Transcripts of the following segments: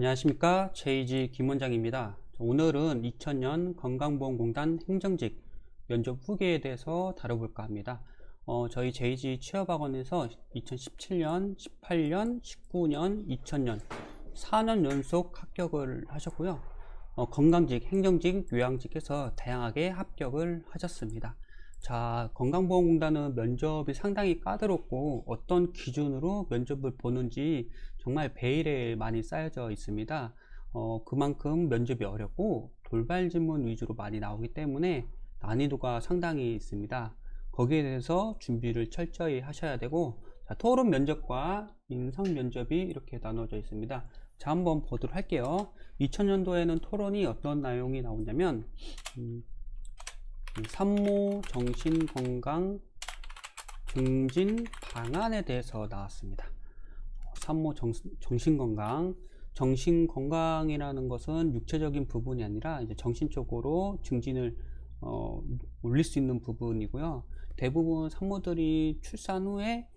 안녕하십니까, JG 김원장입니다. 오늘은 2000년 건강보험공단 행정직 면접 후기에 대해서 다뤄볼까 합니다. 저희 JG 취업학원에서 2017년, 18년, 19년, 2000년 4년 연속 합격을 하셨고요. 건강직, 행정직, 요양직에서 다양하게 합격을 하셨습니다. 자, 건강보험공단은 면접이 상당히 까다롭고 어떤 기준으로 면접을 보는지 정말 베일에 많이 쌓여져 있습니다. 그만큼 면접이 어렵고 돌발 질문 위주로 많이 나오기 때문에 난이도가 상당히 있습니다. 거기에 대해서 준비를 철저히 하셔야 되고, 자, 토론 면접과 인성 면접이 이렇게 나눠져 있습니다. 자, 한번 보도록 할게요. 2000년도에는 토론이 어떤 내용이 나오냐면 산모 정신건강 증진 방안에 대해서 나왔습니다. 산모 정신건강, 정신건강이라는 것은 육체적인 부분이 아니라 이제 정신적으로 증진을 올릴 수 있는 부분이고요. 대부분 산모들이 출산 후에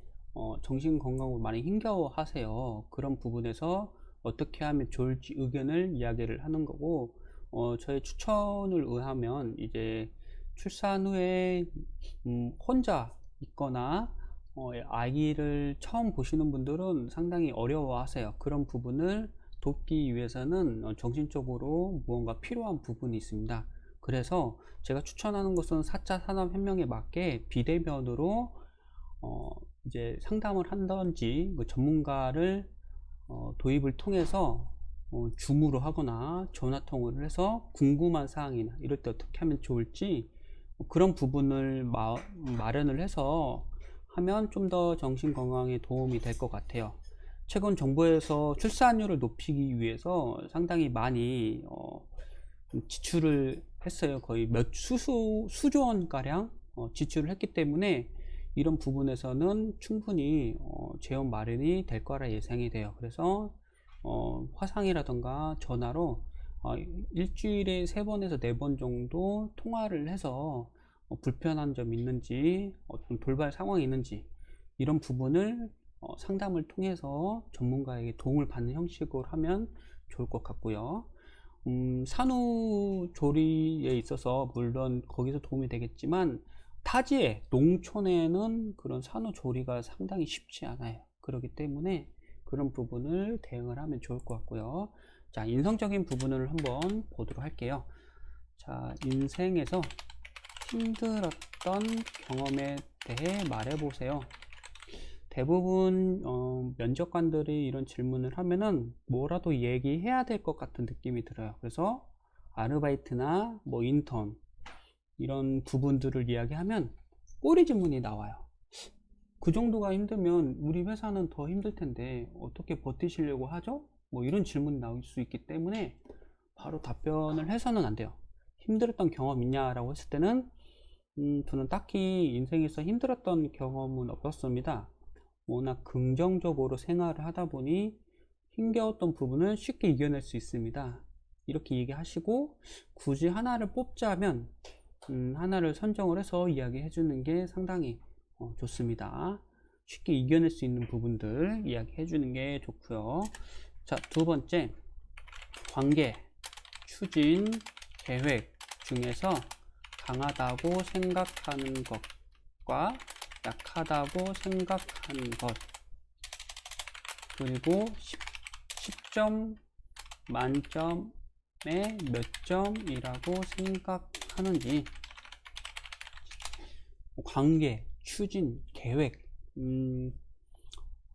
정신건강으로 많이 힘겨워하세요. 그런 부분에서 어떻게 하면 좋을지 의견을 이야기를 하는 거고, 저의 추천을 의하면 이제 출산 후에 혼자 있거나 아기를 처음 보시는 분들은 상당히 어려워하세요. 그런 부분을 돕기 위해서는 정신적으로 무언가 필요한 부분이 있습니다. 그래서 제가 추천하는 것은 4차 산업혁명에 맞게 비대면으로 이제 상담을 한다든지 그 전문가를 도입을 통해서 줌으로 하거나 전화통화를 해서 궁금한 사항이나 이럴 때 어떻게 하면 좋을지 그런 부분을 마련을 해서 하면 좀 더 정신건강에 도움이 될 것 같아요. 최근 정부에서 출산율을 높이기 위해서 상당히 많이 지출을 했어요. 거의 수조 원가량 지출을 했기 때문에 이런 부분에서는 충분히 재원 마련이 될 거라 예상이 돼요. 그래서 화상이라던가 전화로 일주일에 3번에서 4번 정도 통화를 해서 불편한 점이 있는지 어떤 돌발 상황이 있는지 이런 부분을 상담을 통해서 전문가에게 도움을 받는 형식으로 하면 좋을 것 같고요. 산후조리에 있어서 물론 거기서 도움이 되겠지만 타지에 농촌에는 그런 산후조리가 상당히 쉽지 않아요. 그렇기 때문에 그런 부분을 대응을 하면 좋을 것 같고요. 자, 인성적인 부분을 한번 보도록 할게요. 자, 인생에서 힘들었던 경험에 대해 말해보세요. 대부분 면접관들이 이런 질문을 하면은 뭐라도 얘기해야 될 것 같은 느낌이 들어요. 그래서 아르바이트나 뭐 인턴 이런 부분들을 이야기하면 꼬리 질문이 나와요. 그 정도가 힘들면 우리 회사는 더 힘들 텐데 어떻게 버티시려고 하죠? 뭐 이런 질문이 나올 수 있기 때문에 바로 답변을 해서는 안 돼요. 힘들었던 경험 있냐라고 했을 때는 저는 딱히 인생에서 힘들었던 경험은 없었습니다. 워낙 긍정적으로 생활을 하다 보니 힘겨웠던 부분을 쉽게 이겨낼 수 있습니다. 이렇게 얘기하시고 굳이 하나를 뽑자면 하나를 선정을 해서 이야기해 주는 게 상당히 좋습니다. 쉽게 이겨낼 수 있는 부분들 이야기해 주는 게 좋고요. 자, 두 번째, 관계, 추진, 계획 중에서 강하다고 생각하는 것과 약하다고 생각하는 것, 그리고 10점 만점에 몇 점이라고 생각하는지. 관계, 추진, 계획,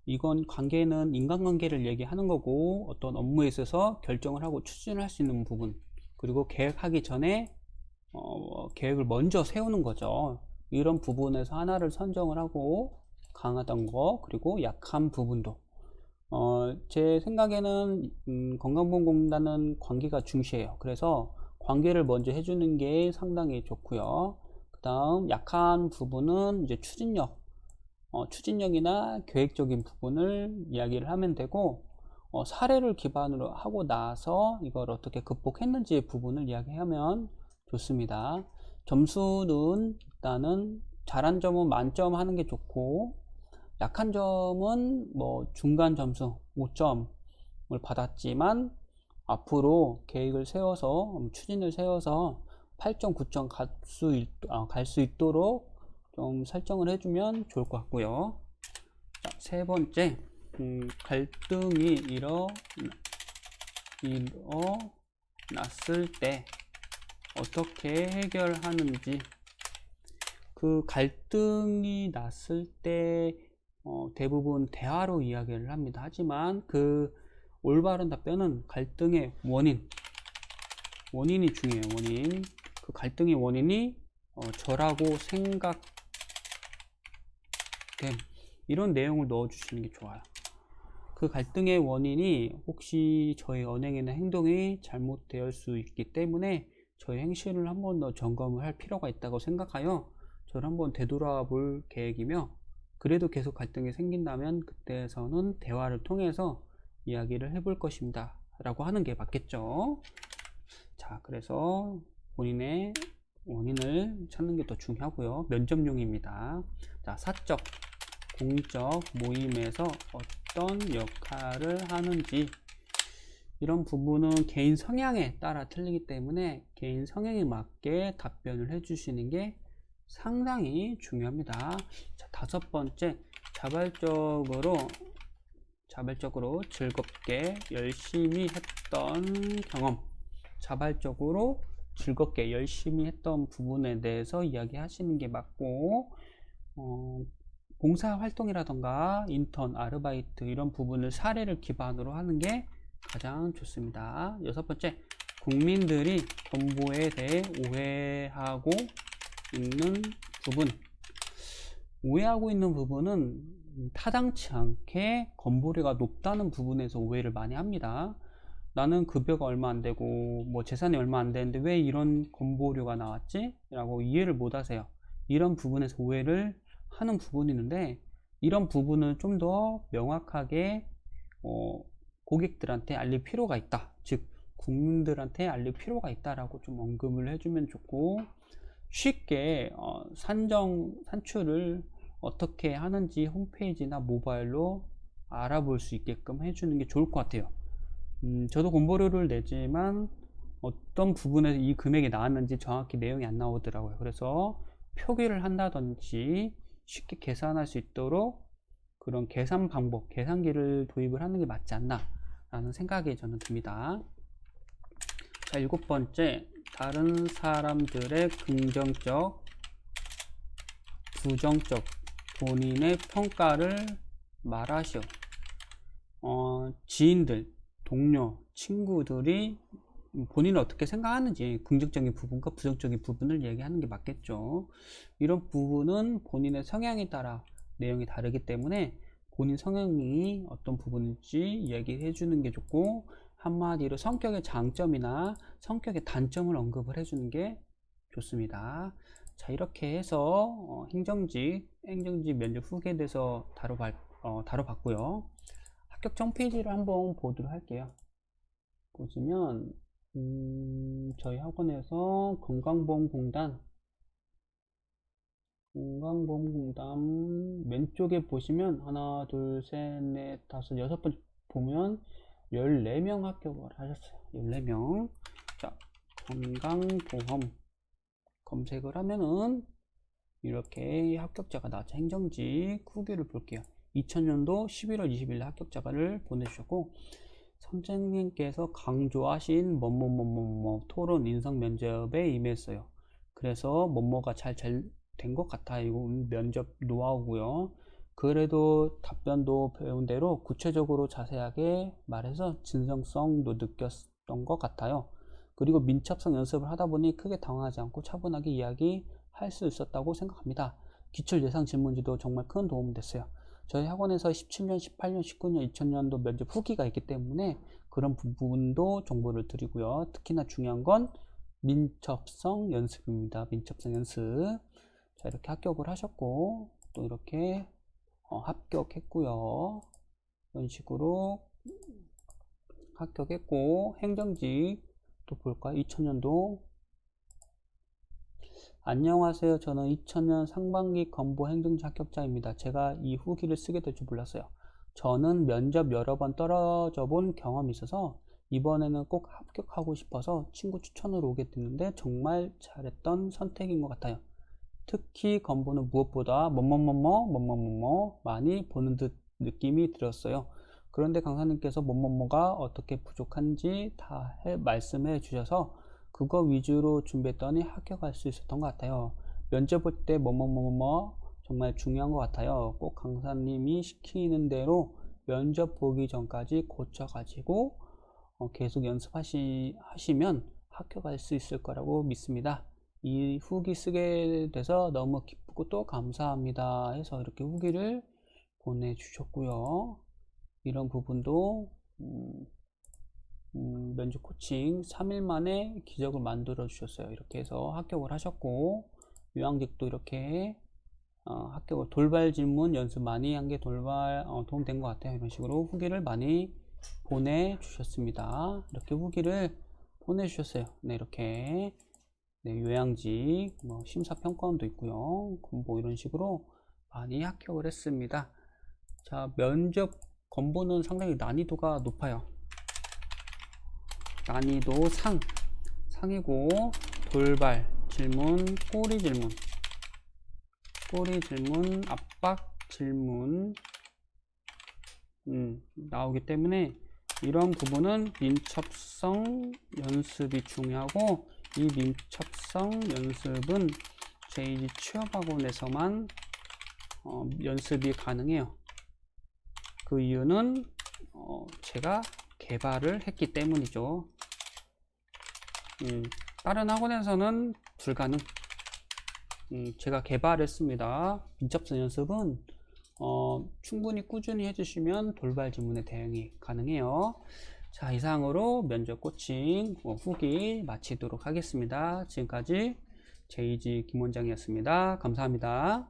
이건 관계는 인간관계를 얘기하는 거고 어떤 업무에 있어서 결정을 하고 추진을 할 수 있는 부분, 그리고 계획하기 전에 계획을 먼저 세우는 거죠. 이런 부분에서 하나를 선정을 하고 강하던 거 그리고 약한 부분도 제 생각에는 건강보험공단은 관계가 중시해요. 그래서 관계를 먼저 해주는 게 상당히 좋고요. 그 다음 약한 부분은 이제 추진력이나 계획적인 부분을 이야기를 하면 되고 사례를 기반으로 하고 나서 이걸 어떻게 극복했는지 부분을 이야기하면 좋습니다. 점수는 일단은 잘한 점은 만점 하는 게 좋고 약한 점은 뭐 중간 점수 5점을 받았지만 앞으로 계획을 세워서 추진을 세워서 8점, 9점 갈 수 있도록 좀 설정을 해주면 좋을 것 같고요. 자, 세 번째, 갈등이 일어났을 때 어떻게 해결하는지. 그 갈등이 났을 때 대부분 대화로 이야기를 합니다. 하지만 그 올바른 답변은 갈등의 원인이 중요해요. 원인. 그 갈등의 원인이 저라고 생각됨, 이런 내용을 넣어주시는 게 좋아요. 그 갈등의 원인이 혹시 저희 언행이나 행동이 잘못될 수 있기 때문에 저희 행실을 한 번 더 점검을 할 필요가 있다고 생각하여 저를 한번 되돌아볼 계획이며, 그래도 계속 갈등이 생긴다면 그때에서는 대화를 통해서 이야기를 해볼 것입니다 라고 하는 게 맞겠죠. 자, 그래서 본인의 원인을 찾는 게 더 중요하고요. 면접용입니다. 자, 사적, 공적 모임에서 어떤 역할을 하는지. 이런 부분은 개인 성향에 따라 틀리기 때문에 개인 성향에 맞게 답변을 해주시는 게 상당히 중요합니다. 자, 다섯 번째, 자발적으로 즐겁게 열심히 했던 경험. 자발적으로 즐겁게 열심히 했던 부분에 대해서 이야기하시는 게 맞고, 봉사활동이라던가 인턴, 아르바이트 이런 부분을 사례를 기반으로 하는 게 가장 좋습니다. 여섯 번째, 국민들이 건보에 대해 오해하고 있는 부분은 타당치 않게 건보료가 높다는 부분에서 오해를 많이 합니다. 나는 급여가 얼마 안 되고 뭐 재산이 얼마 안 되는데 왜 이런 건보료가 나왔지? 라고 이해를 못 하세요. 이런 부분에서 오해를 하는 부분이 있는데, 이런 부분을 좀 더 명확하게 고객들한테 알릴 필요가 있다. 즉 국민들한테 알릴 필요가 있다라고 좀 언급을 해주면 좋고, 쉽게 산출을 어떻게 하는지 홈페이지나 모바일로 알아볼 수 있게끔 해주는 게 좋을 것 같아요. 저도 건보료를 내지만 어떤 부분에서 이 금액이 나왔는지 정확히 내용이 안 나오더라고요. 그래서 표기를 한다든지 쉽게 계산할 수 있도록 그런 계산 방법, 계산기를 도입을 하는 게 맞지 않나 라는 생각이 저는 듭니다. 자, 일곱 번째, 다른 사람들의 긍정적, 부정적 본인의 평가를 말하시오. 지인들, 동료, 친구들이 본인을 어떻게 생각하는지 긍정적인 부분과 부정적인 부분을 얘기하는 게 맞겠죠. 이런 부분은 본인의 성향에 따라 내용이 다르기 때문에 본인 성향이 어떤 부분인지 얘기해 주는 게 좋고, 한마디로 성격의 장점이나 성격의 단점을 언급을 해 주는 게 좋습니다. 자, 이렇게 해서 행정직 면접 후기에 대해서 다뤄봤고요. 합격자 홈페이지를 한번 보도록 할게요. 보시면 저희 학원에서 건강보험공단 왼쪽에 보시면 하나, 둘, 셋, 넷, 다섯, 여섯 번 보면 14명 합격을 하셨어요. 14명. 자, 건강보험 검색을 하면은 이렇게 합격자가 나왔죠. 행정직 후기를 볼게요. 2000년도 11월 20일 합격자를 보내주셨고, 선생님께서 강조하신 뭐뭐뭐뭐 토론 인성 면접에 임했어요. 그래서 뭐뭐가 잘 된 것 같아요. 이거 면접 노하우고요. 그래도 답변도 배운 대로 구체적으로 자세하게 말해서 진정성도 느꼈던 것 같아요. 그리고 민첩성 연습을 하다 보니 크게 당황하지 않고 차분하게 이야기할 수 있었다고 생각합니다. 기출 예상 질문지도 정말 큰 도움이 됐어요. 저희 학원에서 17년, 18년, 19년, 2000년도 면접 후기가 있기 때문에 그런 부분도 정보를 드리고요. 특히나 중요한 건 민첩성 연습입니다. 민첩성 연습. 자, 이렇게 합격을 하셨고, 또 이렇게 합격했고요. 이런 식으로 합격했고, 행정직 또 볼까요? 2000년도. 안녕하세요. 저는 2000년 상반기 건보 행정직 합격자입니다. 제가 이 후기를 쓰게 될 줄 몰랐어요. 저는 면접 여러 번 떨어져 본 경험이 있어서 이번에는 꼭 합격하고 싶어서 친구 추천으로 오게 됐는데 정말 잘했던 선택인 것 같아요. 특히 건보는 무엇보다 뭐뭐뭐뭐 많이 보는 듯 느낌이 들었어요. 그런데 강사님께서 뭐뭐뭐가 어떻게 부족한지 다 말씀해 주셔서 그거 위주로 준비했더니 합격할 수 있었던 것 같아요. 면접 볼 때 뭐뭐뭐뭐 정말 중요한 것 같아요. 꼭 강사님이 시키는 대로 면접 보기 전까지 고쳐가지고 계속 연습하시면 합격할 수 있을 거라고 믿습니다. 이 후기 쓰게 돼서 너무 기쁘고 또 감사합니다 해서 이렇게 후기를 보내주셨고요. 이런 부분도 면접 코칭 3일 만에 기적을 만들어 주셨어요. 이렇게 해서 합격을 하셨고, 유앙직도 이렇게 합격을, 돌발 질문 연습 많이 한 게 도움된 것 같아요. 이런 식으로 후기를 많이 보내주셨습니다. 이렇게 후기를 보내주셨어요. 네, 이렇게. 네, 요양직, 심사평가원도 있고요. 건보 이런 식으로 많이 합격을 했습니다. 자, 면접 건보는 상당히 난이도가 높아요. 난이도 상이고, 돌발 질문, 꼬리 질문, 압박 질문 나오기 때문에 이런 부분은 민첩성 연습이 중요하고, 이 민첩성 연습은 JG 취업학원에서만 연습이 가능해요. 그 이유는 제가 개발을 했기 때문이죠. 다른 학원에서는 불가능. 제가 개발했습니다. 민첩성 연습은 충분히 꾸준히 해주시면 돌발 질문에 대응이 가능해요. 자, 이상으로 면접 코칭 후기 마치도록 하겠습니다. 지금까지 JG 김원장이었습니다. 감사합니다.